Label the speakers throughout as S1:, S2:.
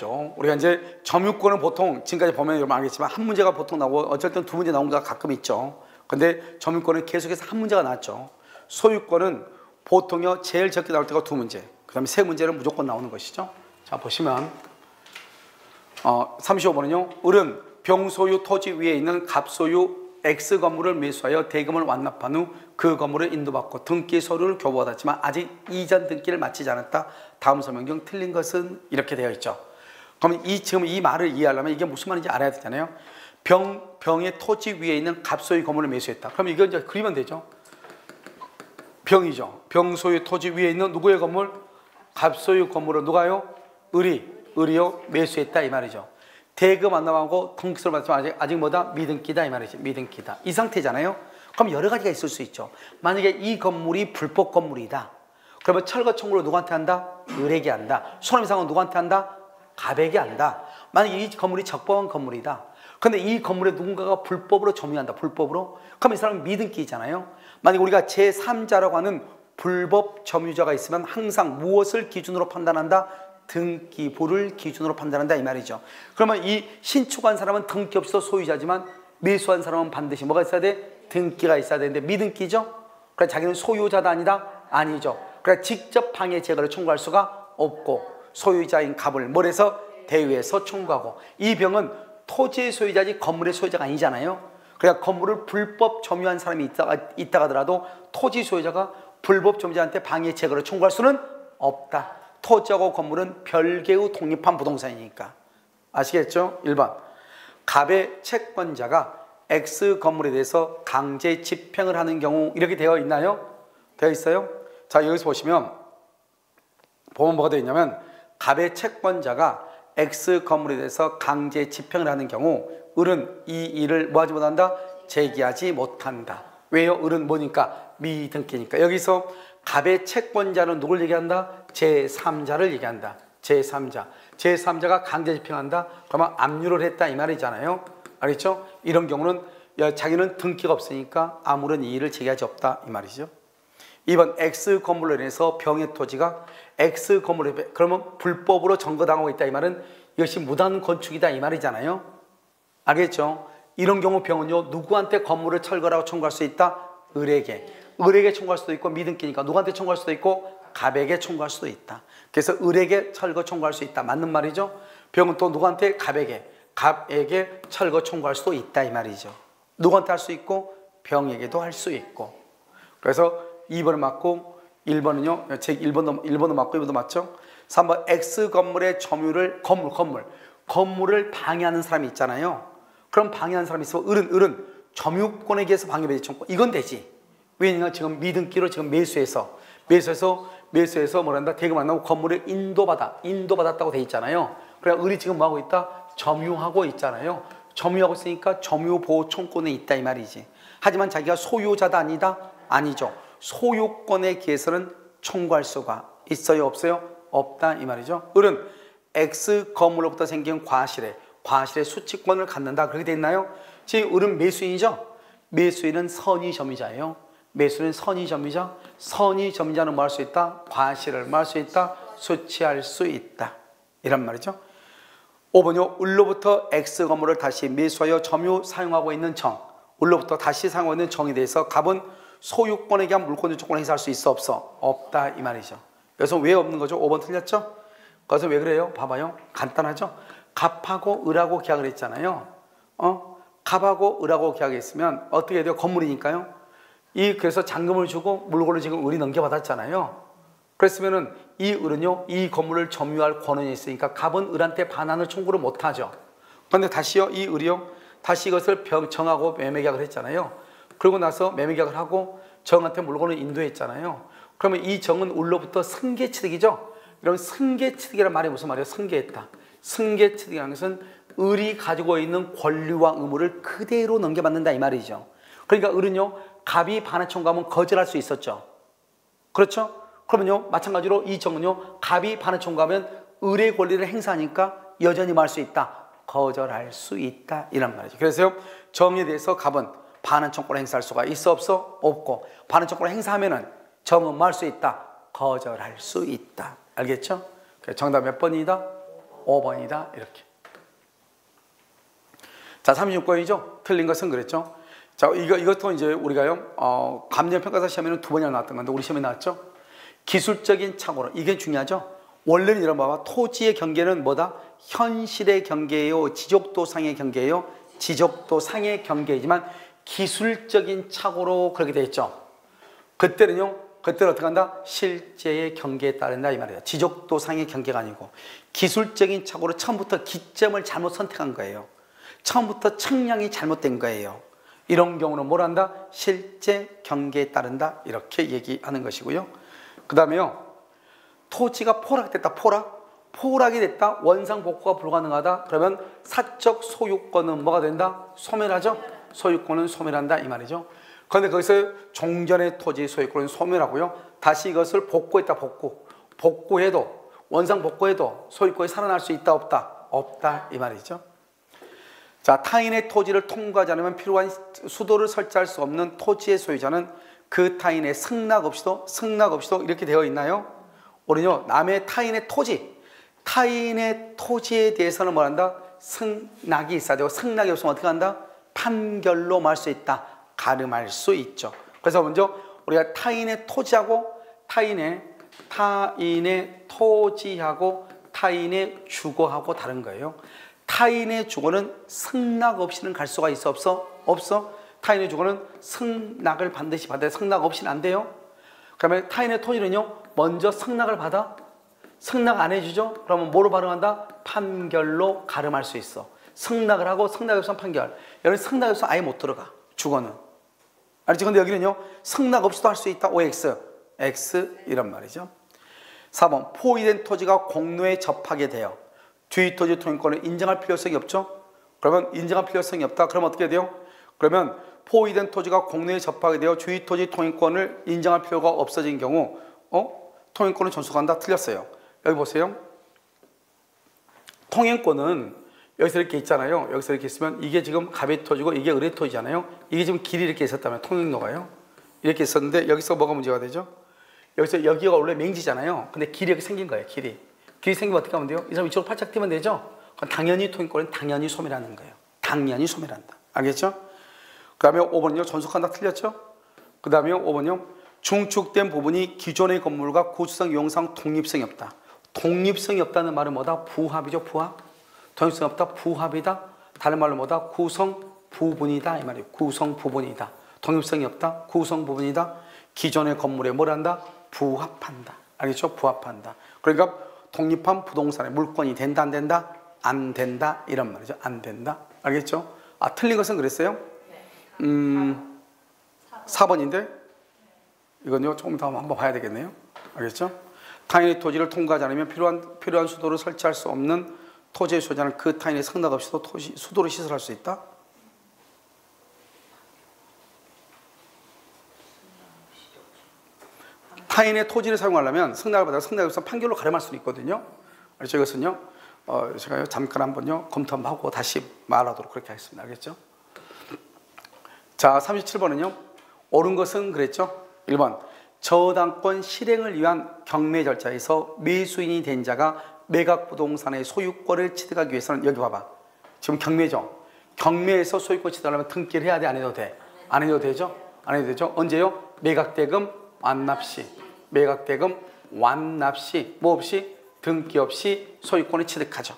S1: 거죠. 우리가 이제 점유권은 보통 지금까지 보면 여러분 알겠지만 한 문제가 보통 나오고 어쩔 땐 두 문제 나온 경우가 가끔 있죠. 근데 점유권은 계속해서 한 문제가 나왔죠. 소유권은 보통요 제일 적게 나올 때가 두 문제, 그 다음에 세 문제는 무조건 나오는 것이죠. 자 보시면 35번은요 을은 병소유 토지 위에 있는 갑소유 X 건물을 매수하여 대금을 완납한 후 그 건물을 인도받고 등기 서류를 교부받았지만 아직 이전 등기를 마치지 않았다. 다음 설명 중 틀린 것은 이렇게 되어 있죠. 그러면 지금 이 말을 이해하려면 이게 무슨 말인지 알아야 되잖아요. 병의 토지 위에 있는 갑소유 건물을 매수했다. 그럼 이거 이제 그리면 되죠. 병이죠. 병소유 토지 위에 있는 누구의 건물? 갑소유 건물을 누가요? 을이요 매수했다 이 말이죠. 대금 안 나가고 등기서를 받지만 아직 뭐다? 미등기다 이 말이죠. 미등기다. 이 상태잖아요. 그럼 여러 가지가 있을 수 있죠. 만약에 이 건물이 불법 건물이다. 그러면 철거 청구를 누구한테 한다? 을에게 한다. 손해배상은 누구한테 한다? 갑에게 한다. 만약에 이 건물이 적법한 건물이다. 근데 이 건물에 누군가가 불법으로 점유한다. 불법으로. 그럼 이 사람은 미등기잖아요. 만약에 우리가 제3자라고 하는 불법 점유자가 있으면 항상 무엇을 기준으로 판단한다? 등기부를 기준으로 판단한다 이 말이죠. 그러면 이 신축한 사람은 등기 없이도 소유자지만 매수한 사람은 반드시 뭐가 있어야 돼? 등기가 있어야 되는데 미등기죠? 그래 자기는 소유자다 아니다? 아니죠. 그래 직접 방해 제거를 청구할 수가 없고 소유자인 갑을 뭘해서 대위에서 청구하고 이 병은 토지의 소유자지 건물의 소유자가 아니잖아요. 그러니까 건물을 불법 점유한 사람이 있다가 하더라도 토지 소유자가 불법 점유자한테 방해 제거를 청구할 수는 없다. 토지하고 건물은 별개의 독립한 부동산이니까. 아시겠죠? 1번 갑의 채권자가 X 건물에 대해서 강제 집행을 하는 경우 이렇게 되어 있나요? 되어 있어요? 자 여기서 보시면 뭐가 되어 있냐면 갑의 채권자가 X 건물에 대해서 강제 집행을 하는 경우 을은 이 일을 뭐하지 못한다? 제기하지 못한다. 왜요? 을은 뭐니까? 미등기니까. 여기서 갑의 채권자는 누굴 얘기한다? 제3자를 얘기한다. 제3자. 제3자가 강제 집행한다? 그러면 압류를 했다 이 말이잖아요. 알겠죠? 이런 경우는 자기는 등기가 없으니까 아무런 이의를 제기하지 없다 이 말이죠. 2번 X 건물로 인해서 병의 토지가 X 건물에 그러면 불법으로 점거당하고 있다 이 말은 이것이 무단 건축이다 이 말이잖아요. 알겠죠? 이런 경우 병은요 누구한테 건물을 철거라고 청구할 수 있다? 을에게 청구할 수도 있고 미등기니까 누구한테 청구할 수도 있고 갑에게 청구할 수도 있다. 그래서 을에게 철거 청구할 수 있다. 맞는 말이죠. 병은 또 누구한테? 갑에게 철거 청구할 수도 있다 이 말이죠. 누구한테 할 수 있고 병에게도 할 수 있고. 그래서 2번을 맞고 1번은요 제 1번도 맞고 2번도 맞죠. 3번 X 건물의 점유를 건물을 방해하는 사람이 있잖아요. 그럼 방해하는 사람이 있으면 을은 점유권에 의해서 방해받지 청구 이건 되지. 왜냐면 지금 미등기로 지금 매수해서 뭐란다? 대금 안 나오고 건물을 인도받았다고 돼 있잖아요. 그래 을이 지금 뭐하고 있다? 점유하고 있잖아요. 점유하고 있으니까 점유보호 청구권에 있다 이 말이지. 하지만 자기가 소유자다 아니다? 아니죠. 소유권에 기해서는 청구할 수가 있어요? 없어요? 없다 이 말이죠. 을은 X 건물로부터 생긴 과실의 수취권을 갖는다 그렇게 돼 있나요? 지금 을은 매수인이죠. 매수인은 선의점유자예요. 매수는 선의점유자. 선의점유자는 뭐 할 수 있다? 과실을 뭐 할 수 있다? 수취할 수 있다 이란 말이죠. 5번요. 을로부터 X 건물을 다시 매수하여 점유 사용하고 있는 을로부터 다시 사용하고 있는 정에 대해서 갑은 소유권에 대한 물권적 조건을 행사할 수 있어 없어? 없다 이 말이죠. 여기서 왜 없는 거죠? 5번 틀렸죠? 그래서 왜 그래요? 봐봐요. 간단하죠? 갑하고 을하고 계약을 했잖아요. 갑하고 을하고 계약했으면 어떻게 돼요? 건물이니까요. 그래서 잔금을 주고 물건을 지금 을이 넘겨받았잖아요. 그랬으면은 이 을은요 이 건물을 점유할 권한이 있으니까 갑은 을한테 반환을 청구를 못하죠. 그런데 다시요 이 을이요 다시 이것을 정하고 매매계약을 했잖아요. 그러고 나서 매매계약을 하고 정한테 물건을 인도했잖아요. 그러면 이 정은 을로부터 승계취득이죠. 그럼 승계취득이란 말이 무슨 말이에요? 승계했다. 승계취득이라는 것은 을이 가지고 있는 권리와 의무를 그대로 넘겨받는다 이 말이죠. 그러니까 을은요 갑이 반환 청구하면 거절할 수 있었죠. 그렇죠? 그러면요 마찬가지로 이 정은요 갑이 반환 청구하면 을의 권리를 행사하니까 여전히 뭐 할 수 있다? 거절할 수 있다 이란 말이죠. 그래서 정에 대해서 갑은 반환 청구를 행사할 수가 있어 없어? 없고 반환 청구를 행사하면은 정은 뭐 할 수 있다? 거절할 수 있다. 알겠죠? 정답 몇 번이다? 5번이다. 이렇게. 자, 36번이죠. 틀린 것은 그랬죠. 자, 이것도 이제 우리가요, 감정평가사 시험에는 2번이나 나왔던 건데, 우리 시험에 나왔죠. 기술적인 착오로. 이게 중요하죠. 원래는 이런 봐봐. 토지의 경계는 뭐다? 현실의 경계예요? 지적도상의 경계예요? 지적도상의 경계이지만 기술적인 착오로 그렇게 되어 있죠. 그때는 어떻게 한다? 실제의 경계에 따른다 이 말이에요. 지적도상의 경계가 아니고 기술적인 착오로 처음부터 기점을 잘못 선택한 거예요. 처음부터 측량이 잘못된 거예요. 이런 경우는 뭘 한다? 실제 경계에 따른다 이렇게 얘기하는 것이고요. 그 다음에요, 토지가 포락됐다. 포락이 됐다. 원상복구가 불가능하다. 그러면 사적 소유권은 뭐가 된다? 소멸하죠. 소유권은 소멸한다 이 말이죠. 그런데 거기서 종전의 토지 소유권은 소멸하고요, 다시 이것을 복구했다. 복구해도, 원상복구해도 소유권이 살아날 수 있다 없다? 없다 이 말이죠. 자, 타인의 토지를 통과하지 않으면 필요한 수도를 설치할 수 없는 토지의 소유자는 그 타인의 승낙 없이도 이렇게 되어 있나요? 우리는요, 남의 타인의 토지에 대해서는 뭐 한다? 승낙이 있어야 되고, 승낙이 없으면 어떻게 한다? 판결로 말 수 있다. 가름할 수 있죠. 그래서 먼저 우리가 타인의 토지하고 타인의 토지하고 타인의 주거하고 다른 거예요. 타인의 주거는 승낙 없이는 갈 수가 있어 없어? 타인의 주거는 승낙을 반드시 받아야, 승낙 없이는 안 돼요. 그러면 타인의 토지는요, 먼저 승낙을 받아. 승낙 안 해주죠? 그러면 뭐로 발응한다? 판결로 가름할 수 있어. 승낙을 하고 승낙이 없으면 판결. 여기 승낙이 없으면 아예 못 들어가. 주거는. 알지? 근데 여기는요, 승낙 없이도 할 수 있다. OX. X 이런 말이죠. 4번. 포위된 토지가 공로에 접하게 되어 주의 토지 통행권을 인정할 필요성이 없죠? 그러면 인정할 필요성이 없다. 그러면 어떻게 돼요? 그러면 포위된 토지가 공로에 접하게 되어 주의 토지 통행권을 인정할 필요가 없어진 경우 통행권을 존속한다. 틀렸어요. 여기 보세요. 통행권은 여기서 이렇게 있잖아요. 여기서 이렇게 있으면 이게 지금 갑의 토지고 이게 을의 토지잖아요. 이게 지금 길이 이렇게 있었다면 통행로가요. 이렇게 있었는데 여기서 뭐가 문제가 되죠? 여기가 원래 맹지잖아요. 근데 길이 이렇게 생긴 거예요. 길이 생기면 어떻게 하면 돼요? 이 사람 이쪽으로 팔짝 뛰면 되죠? 그럼 당연히 통행권은 당연히 소멸하는 거예요. 당연히 소멸한다. 알겠죠? 그 다음에 5번요. 존속한다. 틀렸죠? 그 다음에 5번요. 중축된 부분이 기존의 건물과 구조상 유형상 독립성이 없다. 독립성이 없다는 말은 뭐다? 부합이죠. 부합. 독립성이 없다. 부합이다. 다른 말로 뭐다? 구성 부분이다 이 말이에요. 구성 부분이다. 독립성이 없다. 구성 부분이다. 기존의 건물에 뭘 한다? 부합한다. 알겠죠? 부합한다. 그러니까 독립한 부동산의 물건이 된다 안 된다? 안 된다 이런 말이죠. 안 된다. 알겠죠? 아, 틀린 것은 그랬어요? 4번인데 이건요, 조금 더 한번 봐야 되겠네요. 알겠죠? 타인의 토지를 통과하지 않으면 필요한 수도를 설치할 수 없는 토지의 소유자는 그 타인의 승낙 없이도 수도를 시설할 수 있다. 타인의 토지를 사용하려면 승낙을 받아서 승낙이 없으면 판결로 가름할 수는 있거든요. 그래서 이것은요, 제가 잠깐 한번요 검토 한번 하고 다시 말하도록 그렇게 하겠습니다. 알겠죠? 자, 37번은요, 옳은 것은 그랬죠? 1번. 저당권 실행을 위한 경매 절차에서 매수인이 된 자가 매각부동산의 소유권을 취득하기 위해서는, 여기 봐봐. 지금 경매죠? 경매에서 소유권 취득하려면 등기를 해야 돼? 안 해도 돼? 안 해도 되죠? 안 해도 되죠? 언제요? 매각대금 완납시. 매각대금 완납시. 뭐 없이? 등기 없이 소유권을 취득하죠.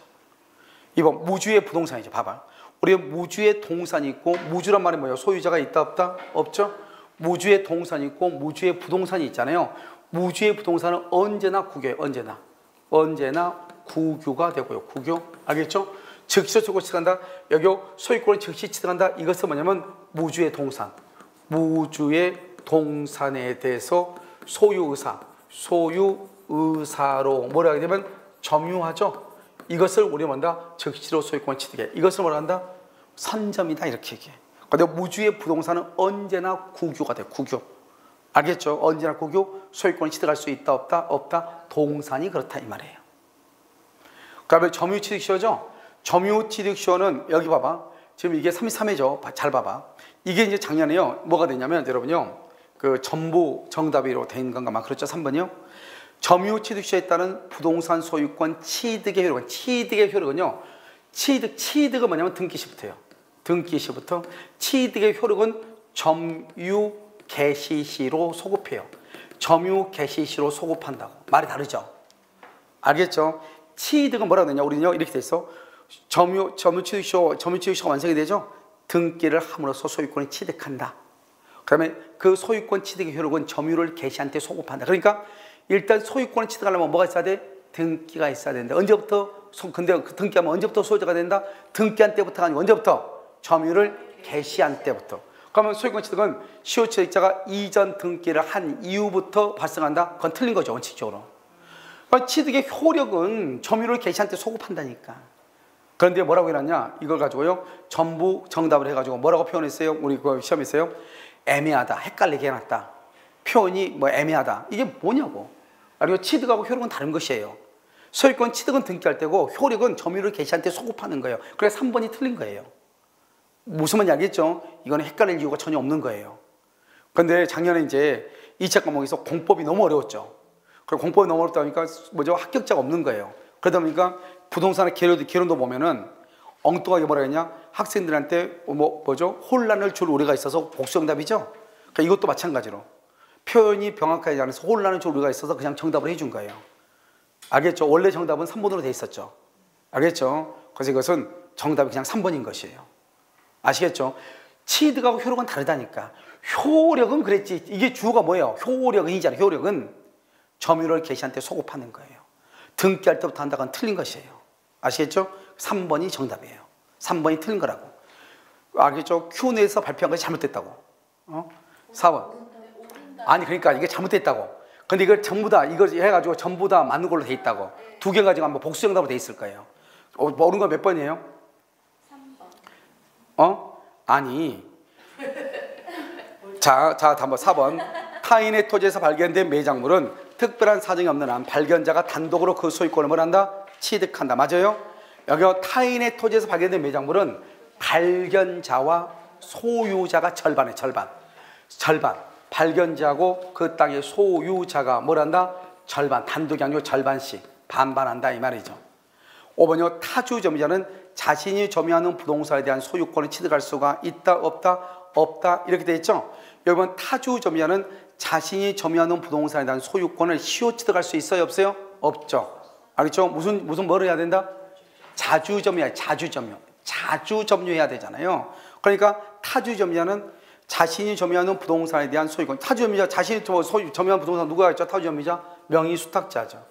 S1: 2번. 무주의 부동산이죠. 봐봐. 우리가 무주의 동산이 있고, 무주란 말이 뭐예요? 소유자가 있다 없다? 없죠? 무주의 동산이 있고 무주의 부동산이 있잖아요. 무주의 부동산은 언제나 국유예요. 언제나 국유가 되고요. 국유. 알겠죠? 즉시 소유권 취득한다. 여기 소유권을 즉시 취득한다. 이것은 뭐냐면 무주의 동산. 무주의 동산에 대해서 소유의사로 뭐라 하게 되면 점유하죠. 이것을 우리 뭔다? 즉시로 소유권 취득해. 이것을 뭐라 한다? 선점이다. 이렇게 얘기해. 근데 무주의 부동산은 언제나 국유가 돼. 국유. 알겠죠? 언제나 국유. 소유권을 취득할 수 있다 없다? 없다. 동산이 그렇다 이 말이에요. 그 다음에 점유취득시효죠. 점유취득시효는 여기 봐봐. 지금 이게 33회죠. 잘 봐봐. 이게 이제 작년에요. 뭐가 됐냐면 여러분요, 그 전부 정답으로 된 건가 막 그렇죠. 3번이요. 점유취득시효에 따른 부동산 소유권 취득의 효력은, 취득의 효력은요, 취득은 뭐냐면 등기시부터예요. 등기시부터 취득의 효력은 점유 개시시로 소급해요. 점유 개시시로 소급한다고. 말이 다르죠? 알겠죠? 취득은 뭐라고 되냐? 우리는요, 이렇게 돼 있어. 점유취득시효가 완성이 되죠? 등기를 함으로써 소유권을 취득한다. 그 다음에 그 소유권 취득의 효력은 점유를 개시한테 소급한다. 그러니까 일단 소유권을 취득하려면 뭐가 있어야 돼? 등기가 있어야 된다. 언제부터? 근데 그 등기하면 언제부터 소유자가 된다? 등기한 때부터가 아니고 언제부터? 점유를 개시한 때부터. 그러면 소유권 취득은 시효취득자가 이전 등기를 한 이후부터 발생한다? 그건 틀린 거죠, 원칙적으로. 그러니까 취득의 효력은 점유를 개시한 때 소급한다니까. 그런데 뭐라고 해놨냐? 이걸 가지고요, 전부 정답을 해가지고 뭐라고 표현했어요? 우리 그 시험에서요, 애매하다, 헷갈리게 해놨다. 표현이 뭐 애매하다. 이게 뭐냐고. 그리고 취득하고 효력은 다른 것이에요. 소유권 취득은 등기할 때고 효력은 점유를 개시한 때 소급하는 거예요. 그래서 3번이 틀린 거예요. 무슨 말인지 알겠죠? 이거는 헷갈릴 이유가 전혀 없는 거예요. 그런데 작년에 이제 2차 과목에서 공법이 너무 어려웠죠. 그리고 공법이 너무 어렵다 보니까 뭐죠? 합격자가 없는 거예요. 그러다 보니까 부동산의 개론도 보면은 엉뚱하게 뭐라 했냐? 학생들한테 뭐죠? 혼란을 줄 우려가 있어서 복수정답이죠? 그러니까 이것도 마찬가지로 표현이 명확하지 않아서 혼란을 줄 우려가 있어서 그냥 정답을 해준 거예요. 알겠죠? 원래 정답은 3번으로 돼 있었죠. 알겠죠? 그래서 이것은 정답이 그냥 3번인 것이에요. 아시겠죠? 취득하고 효력은 다르다니까. 효력은 그랬지. 이게 주어가 뭐예요? 효력은이잖아요. 효력은 점유를 개시한테 소급하는 거예요. 등기할 때부터 한다고는 틀린 것이에요. 아시겠죠? 3번이 정답이에요. 3번이 틀린 거라고. 알겠죠? Q&A에서 발표한 것이 잘못됐다고. 4번. 아니, 그러니까 이게 잘못됐다고. 근데 이걸 전부 다, 이걸 해가지고 전부 다 맞는 걸로 돼 있다고. 두 개 가지고 한번 복수정답으로 돼 있을 거예요. 모르는 건 몇 번이에요? 3번. 아니. 자, 한번 4번. 타인의 토지에서 발견된 매장물은 특별한 사정이 없는 한 발견자가 단독으로 그 소유권을 뭘 한다? 취득한다. 맞아요? 여기 타인의 토지에서 발견된 매장물은 발견자와 소유자가 절반이에요. 절반. 발견자하고 그 땅의 소유자가 뭘 한다? 절반. 단독이 아니고 절반씩 반반한다 이 말이죠. 5번이요. 타주점유자는 자신이 점유하는 부동산에 대한 소유권을 취득할 수가 있다 없다 이렇게 되어 있죠. 여러분, 타주점유자는 자신이 점유하는 부동산에 대한 소유권을 시효 취득할 수 있어요 없어요? 없죠. 알겠죠? 무슨 뭐를 해야 된다? 자주점유해야 자주점유해야 되잖아요. 그러니까 타주점유자는 자신이 점유하는 부동산에 대한 소유권. 타주점유자, 자신이 점유하는 부동산 누가 있죠? 타주점유자? 명의수탁자죠.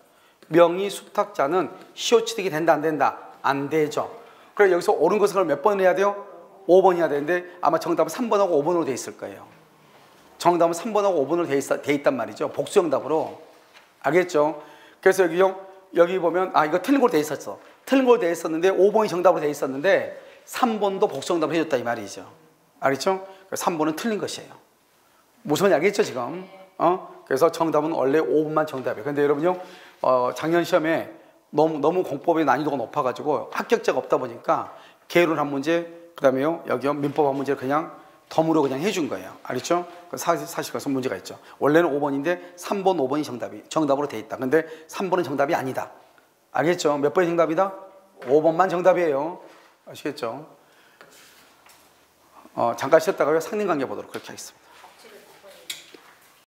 S1: 명의수탁자는 시효 취득이 된다 안 된다? 안 되죠. 그래서 여기서 옳은 것을 몇 번 해야 돼요? 5번 해야 되는데 아마 정답은 3번하고 5번으로 돼 있을 거예요. 정답은 3번하고 5번으로 돼 있단 말이죠. 복수정답으로. 알겠죠? 그래서 여기 보면 이거 틀린 걸로 돼 있었어. 틀린 걸로 돼 있었는데 5번이 정답으로 돼 있었는데 3번도 복수정답을 해줬다 이 말이죠. 알겠죠? 3번은 틀린 것이에요. 무슨 말인지 알겠죠 지금? 그래서 정답은 원래 5번만 정답이에요. 근데 여러분요, 작년 시험에 너무 공법의 난이도가 높아가지고 합격자가 없다 보니까 개론 한 문제, 그 다음에요, 여기요, 민법 한 문제를 그냥 덤으로 그냥 해준 거예요. 알겠죠? 사실 그것은 문제가 있죠. 원래는 5번인데 3번, 5번이 정답으로 돼 있다. 근데 3번은 정답이 아니다. 알겠죠? 몇 번이 정답이다? 5번만 정답이에요. 아시겠죠? 잠깐 쉬었다가 상린관계 보도록 그렇게 하겠습니다.